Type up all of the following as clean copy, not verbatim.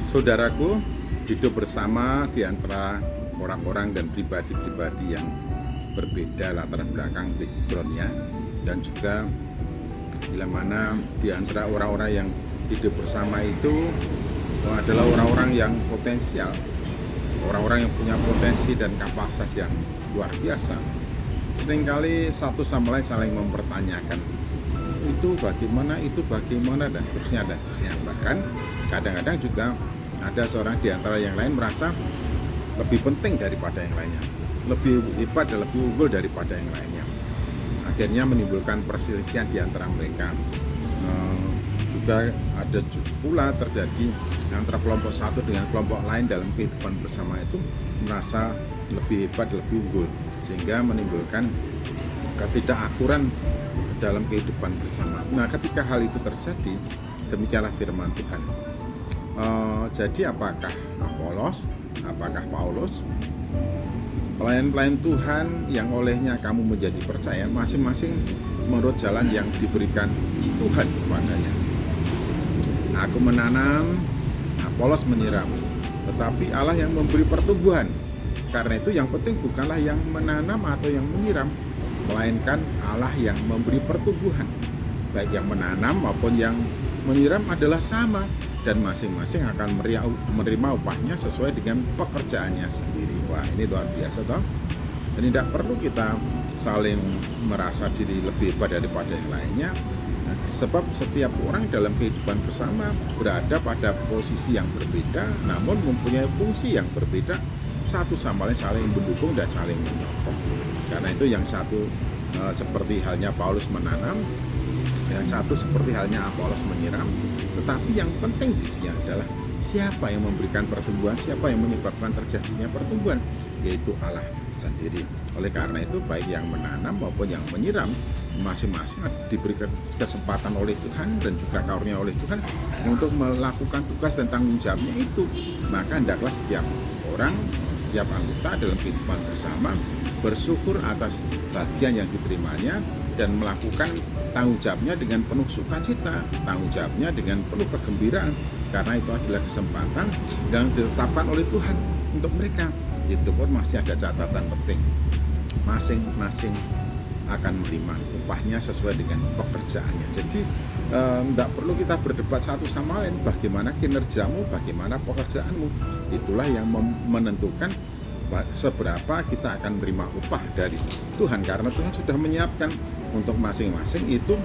Saudaraku, hidup bersama di antara orang-orang dan pribadi-pribadi yang berbeda latar belakang backgroundnya, dan juga bila mana di antara orang-orang yang hidup bersama itu adalah orang-orang yang potensial, orang-orang yang punya potensi dan kapasitas yang luar biasa. Seringkali satu sama lain saling mempertanyakan itu bagaimana dan seterusnya. Bahkan kadang-kadang juga ada seorang di antara yang lain merasa lebih penting daripada yang lainnya, lebih hebat dan lebih unggul daripada yang lainnya. Akhirnya menimbulkan perselisihan di antara mereka. Juga ada pula terjadi antara kelompok satu dengan kelompok lain dalam kehidupan bersama itu merasa lebih hebat, lebih unggul, sehingga menimbulkan ketidakakuran dalam kehidupan bersama. Nah, ketika hal itu terjadi, demikianlah firman Tuhan. Jadi apakah Apolos, apakah Paulus, pelayan-pelayan Tuhan yang olehnya kamu menjadi percaya, masing-masing menurut jalan yang diberikan Tuhan kepadanya. Aku menanam, Apolos menyiram, tetapi Allah yang memberi pertumbuhan. Karena itu yang penting bukanlah yang menanam atau yang menyiram, melainkan Allah yang memberi pertumbuhan. Baik yang menanam maupun yang menyiram adalah sama, dan masing-masing akan menerima upahnya sesuai dengan pekerjaannya sendiri. Wah, ini luar biasa toh. Dan tidak perlu kita saling merasa diri lebih hebat daripada yang lainnya, sebab setiap orang dalam kehidupan bersama berada pada posisi yang berbeda, namun mempunyai fungsi yang berbeda, satu sama lain saling mendukung dan saling menyokong. Karena itu yang satu seperti halnya Paulus menanam, yang satu seperti halnya Apolos menyiram, tetapi yang penting di sini adalah siapa yang memberikan pertumbuhan, siapa yang menyebabkan terjadinya pertumbuhan, yaitu Allah sendiri. Oleh karena itu, baik yang menanam maupun yang menyiram, masing-masing diberikan kesempatan oleh Tuhan dan juga karunia oleh Tuhan untuk melakukan tugas dan tanggung jawabnya itu. Maka hendaklah setiap orang, setiap anggota dalam kehidupan bersama bersyukur atas bagian yang diterimanya dan melakukan tanggung jawabnya dengan penuh sukacita, tanggung jawabnya dengan penuh kegembiraan, karena itu adalah kesempatan yang ditetapkan oleh Tuhan untuk mereka. Itu pun masih ada catatan penting, masing-masing akan menerima upahnya sesuai dengan pekerjaannya. Jadi tidak perlu kita berdebat satu sama lain, bagaimana kinerjamu, bagaimana pekerjaanmu. Itulah yang menentukan seberapa kita akan menerima upah dari Tuhan, karena Tuhan sudah menyiapkan untuk masing-masing itu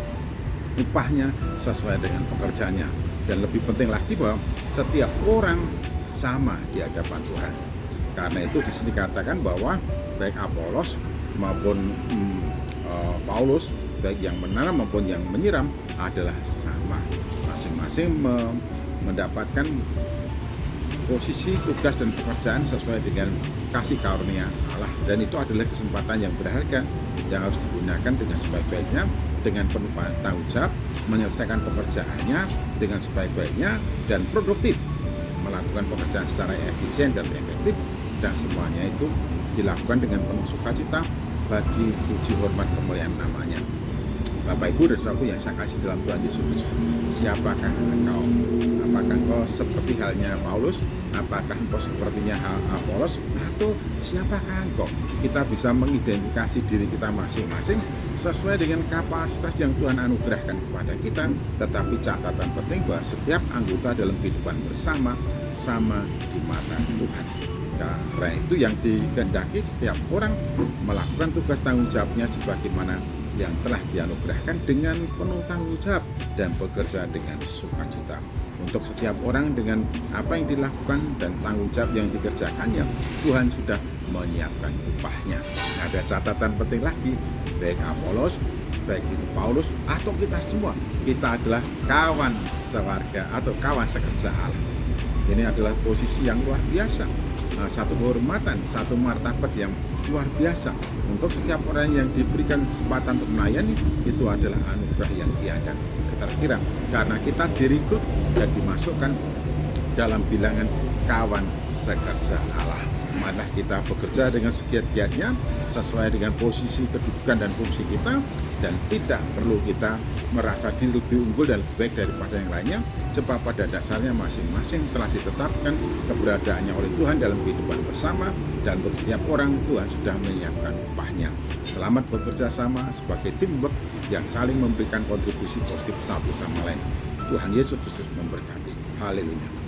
upahnya sesuai dengan pekerjaannya. Dan lebih penting lagi bahwa setiap orang sama di hadapan Tuhan. Karena itu di sini dikatakan bahwa baik Apolos maupun Paulus, baik yang menanam maupun yang menyiram adalah sama, masing-masing mendapatkan posisi, tugas, dan pekerjaan sesuai dengan kasih karunia Allah. Dan itu adalah kesempatan yang berharga yang harus digunakan dengan sebaik-baiknya, dengan penuh tanggung jawab, menyelesaikan pekerjaannya dengan sebaik-baiknya dan produktif, melakukan pekerjaan secara efisien dan efektif, dan semuanya itu dilakukan dengan penuh sukacita bagi puji hormat kemuliaan namanya. Bapak Ibu dan Saudaraku yang saya kasih dalam Tuhan Yesus Kristus, siapakah engkau? Apakah engkau seperti halnya Paulus? Apakah engkau sepertinya Apolos? Atau siapakah engkau? Kita bisa mengidentifikasi diri kita masing-masing sesuai dengan kapasitas yang Tuhan anugerahkan kepada kita. Tetapi catatan penting bahwa setiap anggota dalam kehidupan bersama sama di mata Tuhan. Karena itu yang dikehendaki setiap orang melakukan tugas tanggung jawabnya sebagaimana yang telah dianugerahkan dengan penuh tanggung jawab dan bekerja dengan sukacita. Untuk setiap orang dengan apa yang dilakukan dan tanggung jawab yang dikerjakannya, Tuhan sudah menyiapkan upahnya. Ada catatan penting lagi, baik Apolos, baik itu Paulus, atau kita semua, kita adalah kawan sewarga atau kawan sekerja Allah. Ini adalah posisi yang luar biasa, satu kehormatan, satu martabat yang luar biasa untuk setiap orang yang diberikan kesempatan untuk melayani. Itu adalah anugerah yang tiada terkira, karena kita direkrut dan dimasukkan dalam bilangan kawan sekerja Allah. Marilah kita bekerja dengan segiat-giatnya sesuai dengan posisi kedudukan dan fungsi kita, dan tidak perlu kita merasa diri lebih unggul dan lebih baik daripada yang lainnya, sebab pada dasarnya masing-masing telah ditetapkan keberadaannya oleh Tuhan dalam kehidupan bersama, dan untuk setiap orang Tuhan sudah menyiapkan upahnya. Selamat bekerja sama sebagai teamwork yang saling memberikan kontribusi positif satu sama lain. Tuhan Yesus Kristus memberkati. Haleluya.